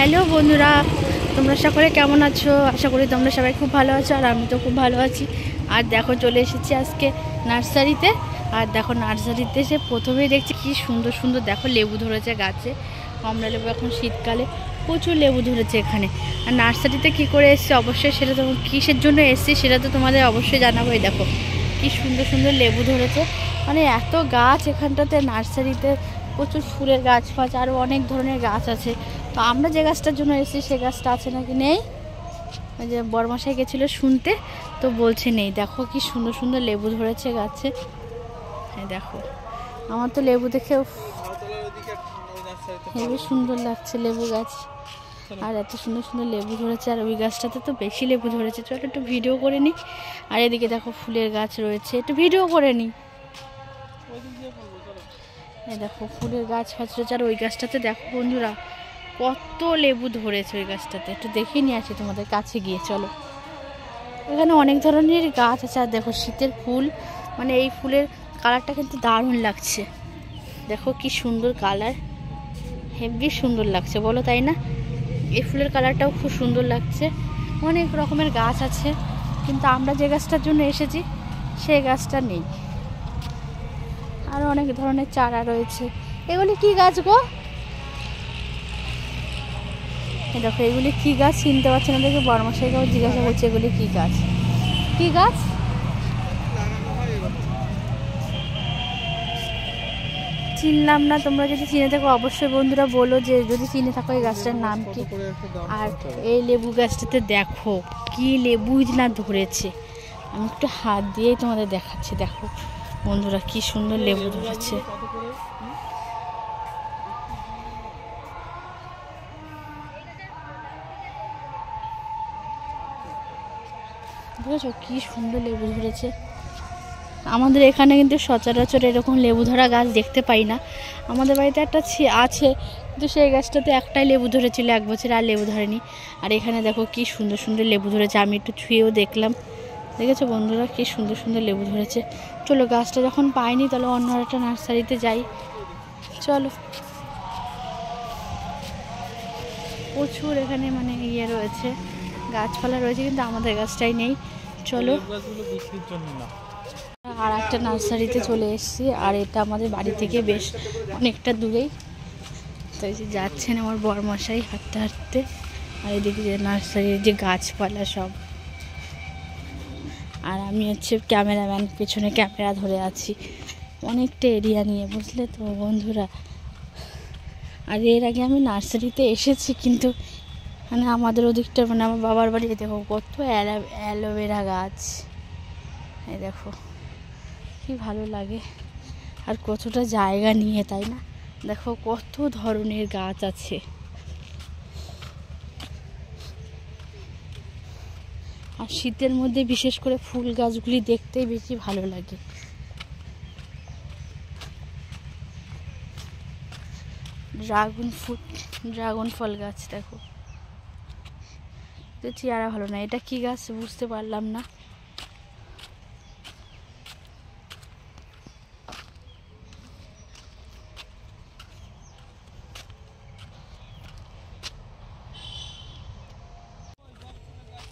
Hello বন্ধুরা, তোমরা সকলে কেমন আছো? আশা করি তোমরা সবাই খুব ভালো আছো, আর আমি তো খুব ভালো আছি। আর দেখো চলে এসেছি আজকে নার্সারিতে। আর দেখো নার্সারিতে এসে প্রথমেই দেখছি কি সুন্দর সুন্দর দেখো লেবু ধরেছে গাছে, কমলা লেবু। এখন শীতকালে প্রচুর লেবু ধরেছে এখানে। আর নার্সারিতে কি করে এসছি অবশ্যই সেটা তো কিসের জন্য এসছি সেটা তো তোমাদের অবশ্যই জানাবো। এই দেখো কি সুন্দর সুন্দর লেবু ধরেছে, মানে এত গাছ এখানটাতে নার্সারিতে, প্রচুর ফুলের গাছ ফাছ আরও অনেক ধরনের গাছ আছে। তো আমরা যে গাছটার জন্য এসেছি সে গাছটা আছে নাকি নেই, ওই যে বড়মশাই গেছিলো শুনতে, তো বলছে নেই। দেখো কি সুন্দর সুন্দর লেবু ধরেছে গাছে। হ্যাঁ দেখো, আমার তো লেবু দেখে হেবি সুন্দর লাগছে লেবু গাছ। আর এত সুন্দর সুন্দর লেবু ধরেছে, আর ওই গাছটাতে তো বেশি লেবু ধরেছে। চলো একটু ভিডিও করে নিই। আর এদিকে দেখো ফুলের গাছ রয়েছে, একটু ভিডিও করে নিই। এই দেখো ফুলের গাছ ফাছ রয়েছে, আর ওই গাছটাতে দেখো বন্ধুরা কত লেবু ধরেছে ওই গাছটাতে। একটু দেখে নিয়ে আসি তোমাদের কাছে গিয়ে, চলো। এখানে অনেক ধরনের গাছ আছে। আর দেখো শীতের ফুল, মানে এই ফুলের কালারটা কিন্তু দারুণ লাগছে। দেখো কি সুন্দর কালার, হেভি সুন্দর লাগছে বলো, তাই না? এই ফুলের কালারটাও খুব সুন্দর লাগছে। অনেক রকমের গাছ আছে, কিন্তু আমরা যে গাছটার জন্য এসেছি সেই গাছটা নেই। আর অনেক ধরনের চারা রয়েছে। এগুলি কি গাছ গো? দেখো এগুলি কি গাছ চিনতে পারছি না দেখে বড়মশাইকেও জিজ্ঞাসা করছে এগুলি কি গাছ, কি গাছ চিনলাম না। তোমরা যদি চিনে থাকো অবশ্যই বন্ধুরা বলো, যে যদি চিনে থাকো এই গাছটার নাম কি। আর এই লেবু গাছটাতে দেখো কি লেবুই না ধরেছে। আমি একটু হাত দিয়েই তোমাদের দেখাচ্ছি। দেখো বন্ধুরা কি সুন্দর লেবু ধরেছে। বুঝেছো কি সুন্দর লেবু ধরেছে। আমাদের এখানে কিন্তু সচরাচর এরকম লেবু ধরা গাছ দেখতে পাই না। আমাদের বাড়িতে একটা আছে, কিন্তু সেই গাছটাতে একটাই লেবু ধরেছিল এক বছর, আর লেবু ধরেনি। আর এখানে দেখো কি সুন্দর সুন্দর লেবু ধরেছে, আমি একটু ছুঁয়েও দেখলাম। দেখেছো বন্ধুরা কি সুন্দর সুন্দর লেবু ধরেছে। চলো গাছটা যখন পাইনি তাহলে অন্য একটা নার্সারিতে যাই, চলো। প্রচুর এখানে মানে ইয়ে রয়েছে, গাছপালা রয়েছে, কিন্তু আমাদের গাছটাই নেই। চলো আর একটা নার্সারিতে চলে এসেছি। আর এটা আমাদের বাড়ি থেকে বেশ অনেকটা দূরেই। তো এই যে যাচ্ছেন আমার বড়মশাই হাঁটতে হাঁটতে। আর এদিকে যে নার্সারির যে গাছপালা সব। আর আমি হচ্ছে ক্যামেরাম্যান, পেছনে ক্যামেরা ধরে আছি অনেকটা এরিয়া নিয়ে, বুঝলে তো বন্ধুরা। আর এর আগে আমি নার্সারিতে এসেছি, কিন্তু মানে আমাদের ওদিকটা মানে আমার বাবার বাড়ি দেখো কত অ্যালোভেরা গাছ। এই দেখো কি ভালো লাগে, আর কতটা জায়গা নিয়ে, তাই না? দেখো কত ধরনের গাছ আছে। আর শীতের মধ্যে বিশেষ করে ফুল গাছগুলি দেখতেই বেশি ভালো লাগে। ড্রাগন ফল গাছ দেখো, চেহারা ভালো না। এটা কি গাছ বুঝতে পারলাম না।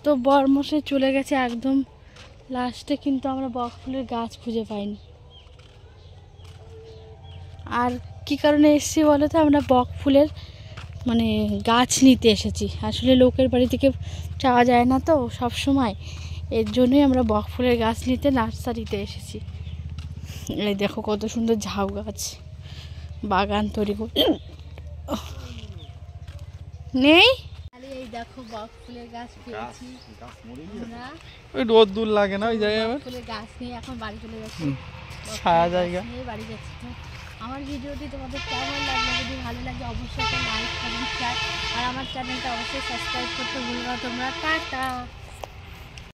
তো বরমশাই চলে গেছে একদম লাস্টে, কিন্তু আমরা বক ফুলের গাছ খুঁজে পাইনি। আর কি কারণে এসেছি বলো তো? আমরা বক ফুলের মানে গাছ নিতে এসেছি। আসলে লোকের বাড়ি থেকে চাওয়া যায় না তো সব সময়, এর জন্যই আমরা বক ফুলের গাছ নিতে নার্সারিতে এসেছি। এই দেখো কত সুন্দর ঝাউ গাছ, বাগান তৈরি করে নেই। এই দেখো বক ফুলের গাছ পেয়েছি আমরা। ওই রোদ দূর লাগে না ওই জায়গায়। ফুলের গাছ নিয়ে এখন বাড়ি চলে যাচ্ছি, ছায়া জায়গা নিয়ে বাড়ি যাচ্ছি। তো আমার ভিডিওটি তোমাদের কেমন লাগলো? যদি ভালো লাগে অবশ্যই একটা লাইক কমেন্ট শেয়ার, আর আমার চ্যানেলটা অবশ্যই সাবস্ক্রাইব করতে ভুলো না তোমরা। টাটা।